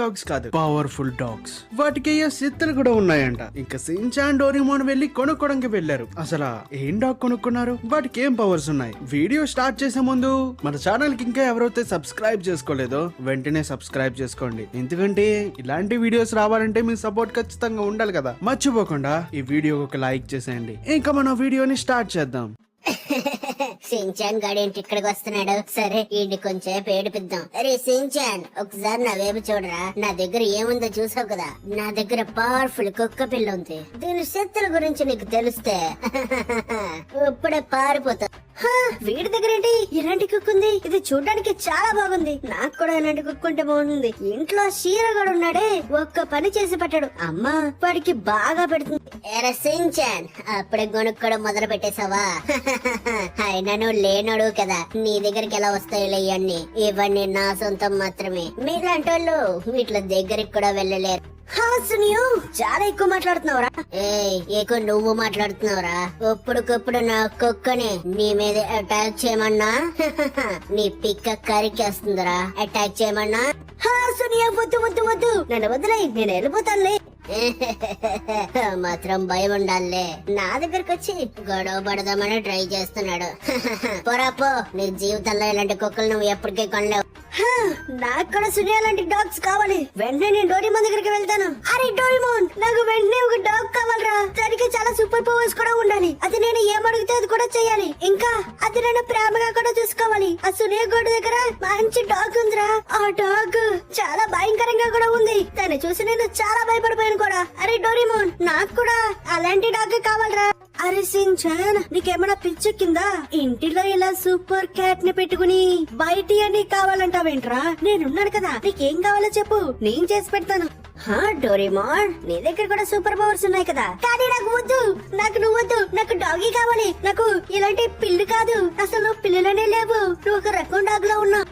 Dogs కాదు, powerful dogs. వాటికి శక్తులు కూడా ఉన్నాయంట. ఇంకా సించాన్ డోరేమోన్ వెళ్లి కొనుక్కోవడానికి వెళ్లారు. అసలు ఏం డాగ్ కొనుక్కున్నారు, వాటికి ఏం పవర్స్ ఉన్నాయి? వీడియో స్టార్ట్ చేసే ముందు మన ఛానల్ కి ఇంకా ఎవరైతే సబ్స్క్రైబ్ చేసుకోలేదో వెంటనే సబ్స్క్రైబ్ చేసుకోండి. ఎందుకంటే ఇలాంటి వీడియోస్ రావాలంటే మీ సపోర్ట్ ఖచ్చితంగా ఉండాలి కదా. మర్చిపోకుండా ఈ వీడియోకి ఒక లైక్ చేసేయండి. ఇంకా మన వీడియోని స్టార్ట్ చేద్దాం. సించాన్ గాడేంటి ఇక్కడికి వస్తున్నాడు? సరే ఈయన్ని కొంచెం ఏడిపిద్దాం. అరే సించాన్, ఒకసారి నా వైపు చూడరా. నా దగ్గర ఏముందో చూసావు కదా. నా దగ్గర పవర్ఫుల్ కుక్క పిల్ల ఉంది. దీని శక్తుల గురించి నీకు తెలిస్తే ఇప్పుడే పారిపోతా. వీడి దగ్గర ఏంటి ఇలాంటి కుక్క ఉంది? ఇది చూడడానికి చాలా బాగుంది. నాకు కూడా ఇలాంటి కుక్క ఉంటే బాగుంది. ఇంట్లో షీరగాడు ఉన్నాడే, ఒక్క పని చేసి పెట్టాడు. అమ్మా వాడికి బాగా పెడుతుంది. ఎరా సించాన్, అప్పుడే కొనుక్కోవడం మొదలు పెట్టేశావా? అయినా నువ్వు లేనోడు కదా, నీ దగ్గరికి ఎలా వస్తాయిలే ఇవన్నీ. ఇవన్నీ నా సొంతం మాత్రమే. మీలాంటి వాళ్ళు వీటి దగ్గరికి కూడా వెళ్ళలేరు. చాలా ఎక్కువ మాట్లాడుతున్నావురా. ఎక్కువ నువ్వు మాట్లాడుతున్నావురా. ఇప్పుడుకప్పుడు నా కుక్కని నీ మీద అటాక్ చేయమన్నా నీ పిక్క కరికేస్తుందిరా. అటాక్ చేయమన్నా వద్దు వద్దు వద్దు, నన్ను వద్దులే, నేను వెళ్ళిపోతానులే. మాత్రం భయం ఉండాలే. నా దగ్గరకు వచ్చి గొడవ పడదామని ట్రై చేస్తున్నాడు. పొరాపో, నీ జీవితంలో ఇలాంటి కుక్కలు నువ్వు ఎప్పటికీ కొనలేవు. నాకు కూడా సునియా లాంటి డాగ్స్ కావాలి. వెంటనే నేను డోరేమోన్ దగ్గరికి వెళ్తాను. అరే డోరేమోన్, నాకు వెంటనే ఒక డాగ్ కావాలరా. దానికి చాలా సూపర్ పవర్స్ కూడా ఉండాలి. అది నేను ఏమడిగితే అది కూడా చేయాలి. ఇంకా అది నేను ప్రేమగా కూడా చూసుకోవాలి. ఆ సునియా గోడ దగ్గర మంచి డాగ్ ఉందిరా. ఆ డాగ్ చాలా భయంకరంగా కూడా ఉంది. దాన్ని చూసి నేను చాలా భయపడిపోయాను కూడా. అరే డోరేమోన్, నాకు కూడా అలాంటి డాగ్ కావాలరా. అరే సించాన్, నీకేమైనా పిచ్చి కిందా? ఇంటిలో ఇలా సూపర్ క్యాట్ ని పెట్టుకుని బయటి అని కావాలంటావేంట్రా? నేనున్నాను కదా, నీకేం కావాలో చెప్పు, నేను చేసి పెడతాను. డోరేమోన్, నీ దగ్గర కూడా సూపర్ పవర్స్ ఉన్నాయి కదా. కానీ నాకు వద్దు, నాకు నువ్వు వద్దు. నాకు డాగీ కావాలి. నాకు ఇలాంటి పిల్లి కాదు, అసలు పిల్లలనే లేవు. నువ్వు ఒక రకం డాగ్ లో ఉన్నావు.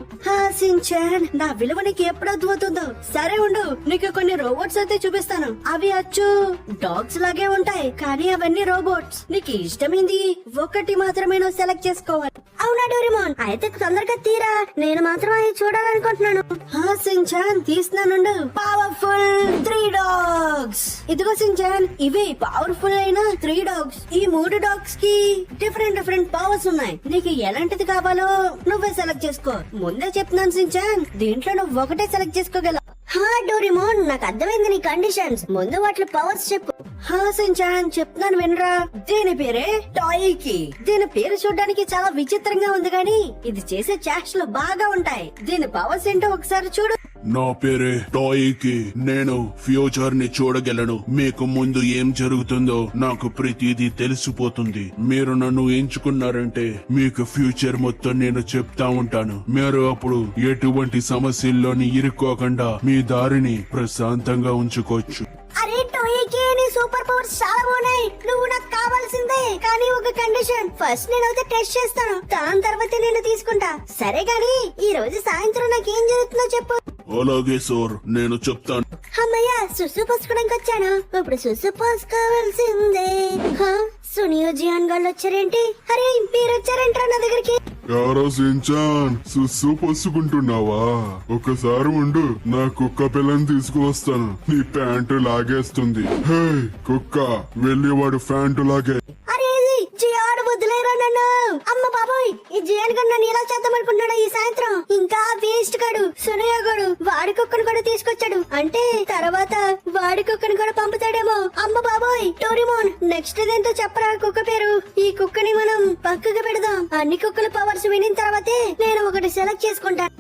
సించాన్, నా విలువ నీకు ఎప్పుడు అర్థమవుతుందో. సరే ఉండు, నీకు కొన్ని రోబోట్స్ అయితే చూపిస్తాను. అవి అచ్చు డాగ్స్ లాగే ఉంటాయి, కానీ అవన్నీ రోబోట్స్. నీకు ఇష్టమైంది ఒకటి మాత్రమే నువ్వు సెలెక్ట్ చేసుకోవాలి. అవునా డోరేమోన్? అయితే తొందరగా తీరా, నేను మాత్రం అవి చూడాలనుకుంటున్నాను. సించాన్, తీస్తున్నాను. Powerful 3 dogs. ఇదిగో సించాన్, ఇవే పవర్ఫుల్ అయిన 3 డాగ్స్. ఈ 3 డాగ్స్ కి డిఫరెంట్ పవర్స్ ఉన్నాయి. నీకు ఎలాంటిది కావాలో నువ్వే సెలెక్ట్ చేసుకో. ముందే చెప్తున్నాను సించాన్, దీంట్లో నువ్వు ఒకటే సెలెక్ట్ చేసుకోగలవు. డోరేమోన్, నాకు అర్థమైంది నీ కండిషన్స్. ముందు వాటి పవర్స్ చెప్పు. సించాన్, చెప్తున్నాను వినరా. దీని పేరే టాయికి. దీని పేరు చూడడానికి చాలా విచిత్రంగా ఉంది, కానీ ఇది చేసే చాట్స్ లో బాగా ఉంటాయి. దీని పవర్స్ ఏంటో ఒకసారి చూడు. నా పేరే టాయికి. నేను ఫ్యూచర్ ని చూడగలను. మీకు ముందు ఏం జరుగుతుందో నాకు ప్రతిదీ తెలిసిపోతుంది. మీరు నన్ను ఎంచుకున్నారంటే మీకు ఫ్యూచర్ మొత్తం నేను చెప్తా ఉంటాను. మీరు అప్పుడు ఎటువంటి సమస్యల్లోని ఇరుక్కోకుండా మీ దారిని ప్రశాంతంగా ఉంచుకోవచ్చు. అరే టోయికి, నీ సూపర్ పవర్స్ చాలా బాగున్నాయి. నువ్వు నాకు కావాల్సిందే, కానీ ఒక కండిషన్. ఫస్ట్ నేనైతే టెస్ట్ చేస్తాను, దాని తర్వాత నేను తీసుకుంటా. సరే గాని ఈ రోజు సాయంత్రం నాకేం జరుగుతుందో చెప్పు. అలాగే సార్, నేను చెప్తాను. అమ్మయ్య, సుసు పోసుకోవడానికి వచ్చాను. ఇప్పుడు సుసు పోసుకోవాల్సిందే. సునియోజియాన్ గాళ్ళు వచ్చారేంటి? అరే మీరు వచ్చారేంట్రా నా దగ్గరికి? యారో సించాన్, సుస్సు పొసుకుంటున్నావా? ఒకసారి ఉండు, నా కుక్క పిల్లని తీసుకువస్తాను. నీ ప్యాంటు లాగేస్తుంది. హే కుక్క, వెళ్ళి వాడు ప్యాంటు లాగే. అరే జియాన్, వదిలేరా నన్ను. అమ్మ బాబోయ్, ఈ జియాన్ గడు నన్ను ఇలా చేద్దాం అనుకుంటున్నాడు ఈ సాయంత్రం. ఇంకా వేస్ట్ గడు సునయ్య గడు వాడి కుక్కను కూడా తీసుకొచ్చాడు. అంటే తర్వాత వాడి కుక్కను కూడా పంపుతాడేమో. అమ్మ బాబోయ్. డోరేమోన్, నెక్స్ట్ ఇదేంటో చెప్పరా కుక్క పేరు. ఈ కుక్కని మనం పక్కకు పెడదాం. అన్ని కుక్కల పవర్స్ వినిన తర్వాతే నేను ఒకటి సెలెక్ట్ చేసుకుంటాను.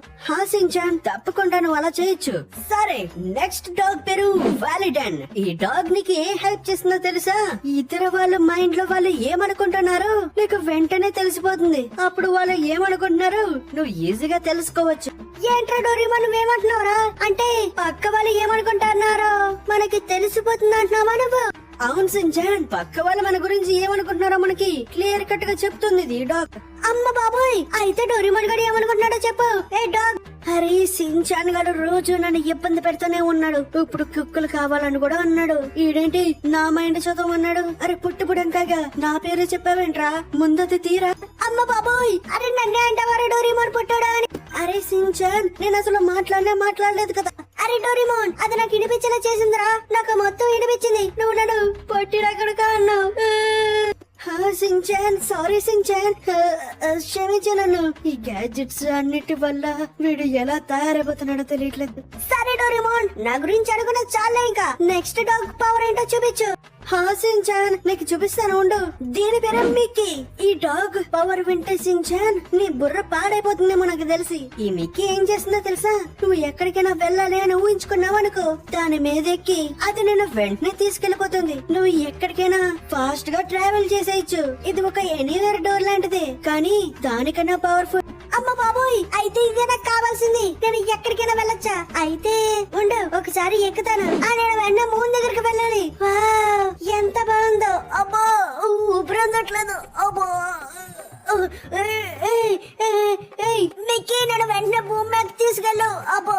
సించాన్, తప్పకుండా నువ్వు అలా చేయొచ్చు. సరే, నెక్స్ట్ డాగ్ పేరు వాలిడన్. ఈ డాగ్ నీకు ఏ హెల్ప్ చేస్తుందో తెలుసా? ఇతర వాళ్ళ మైండ్ లో వాళ్ళు ఏమనుకుంటున్నారు నీకు వెంటనే తెలిసిపోతుంది. అప్పుడు వాళ్ళు ఏమనుకుంటున్నారు నువ్వు ఈజీగా తెలుసుకోవచ్చు. ఏంట్రా డోరేమోన్, నువ్వేమంటున్నావురా? అంటే పక్క వాళ్ళు ఏమనుకుంటున్నారో మనకి తెలిసిపోతుంది అంటున్నావా నువ్వు? అవును సించాన్, పక్క వాళ్ళు మన గురించి ఏమనుకుంటున్నారో మనకి క్లియర్ కట్ గా చెప్తుంది ఈ డాగ్. అమ్మ బాబోయ్, అయితే డోరేమోన్ గడు ఏమనుకుంటున్నాడో చెప్పు. ఏ డాగ్. అరే సించాన్ గడు రోజు నన్ను ఇబ్బంది పెడుతూనే ఉన్నాడు. ఇప్పుడు కుక్కలు కావాలని కూడా అన్నాడు. ఈడేంటి నా మైండ్ చదవమన్నాడు. అరే పుట్టుపుడంకాగా నా పేరు చెప్పావేంట్రా? ముందది తీరా. అమ్మ బాబోయ్, అరే నన్నే అంటావారా డోరేమోన్ పుట్టాడా అని? అరే సించాన్, నేను అసలు మాట్లాడలేదు కదా. అరే డోరేమోన్, అది నాకు వినిపించేలా చేసిందిరా. నాకు మొత్తం వినిపించింది. నువ్వు నన్ను పొట్టిరా కొడుక అన్నావు. సించాన్, సారీ సించాన్, క్షమించు నన్ను. ఈ గ్యాడ్జెట్స్ అన్నిటి వల్ల వీడు ఎలా తయారైపోతున్నాడో తెలియట్లేదు. సరే డోరేమోన్, నా గురించి అడుగున చాలే. ఇంకా నెక్స్ట్ డాగ్ పవర్ ఏంటో చూపించు. సించాన్, నీకు చూపిస్తాను ఉండు. దీని పేరు మిక్కీ. ఈ డాగ్ పవర్ వింటే సించాన్ నీ బుర్ర పాడైపోతుందేమో నాకు తెలిసి. ఈ మిక్కీ ఏం చేస్తుందో తెలుసా? నువ్వు ఎక్కడికైనా వెళ్ళాలి అని ఊహించుకున్నావు అనుకో, దాని మీద ఎక్కి అది నిన్ను వెంటనే తీసుకెళ్లిపోతుంది. నువ్వు ఎక్కడికైనా ఫాస్ట్ గా ట్రావెల్ చేసేయచ్చు. ఇది ఒక ఎనీవేర్ డోర్ లాంటిదే, కానీ దానికన్నా పవర్ఫుల్. అమ్మ బాబోయ్, అయితే ఇదే నాకు కావాల్సింది. నేను ఎక్కడికైనా వెళ్ళొచ్చా? అయితే ఉండు, ఒకసారి ఎక్కుతాను. నేను వెంటనే మూన్ దగ్గరికి వెళ్ళాలి. వావ్, ఎంత బాగుందో. అబ్బో, ఊపిరందట్లేదు. అబ్బో, మిక్కీ, నేను వెంటనే భూమి మీద తీసుకెళ్ళు. అబ్బో,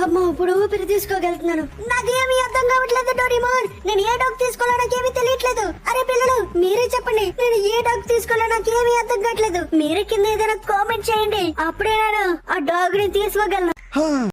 అమ్మో, ఇప్పుడు ఊపిరి తీసుకోగలుగుతున్నాను. నాకేమీ అర్థం కావట్లేదు డోరేమోన్. నేను ఏ డాగ్ తీసుకోవాలో నాకేమీ తెలియట్లేదు. అరే పిల్లలు, మీరే చెప్పండి, నేను ఏ డాగ్ తీసుకోవాలో నాకేమీ అర్థం కావట్లేదు. మీరే కింద ఏదైనా కామెంట్ చేయండి, అప్పుడే నేను ఆ డాగ్ ని తీసుకోగలను.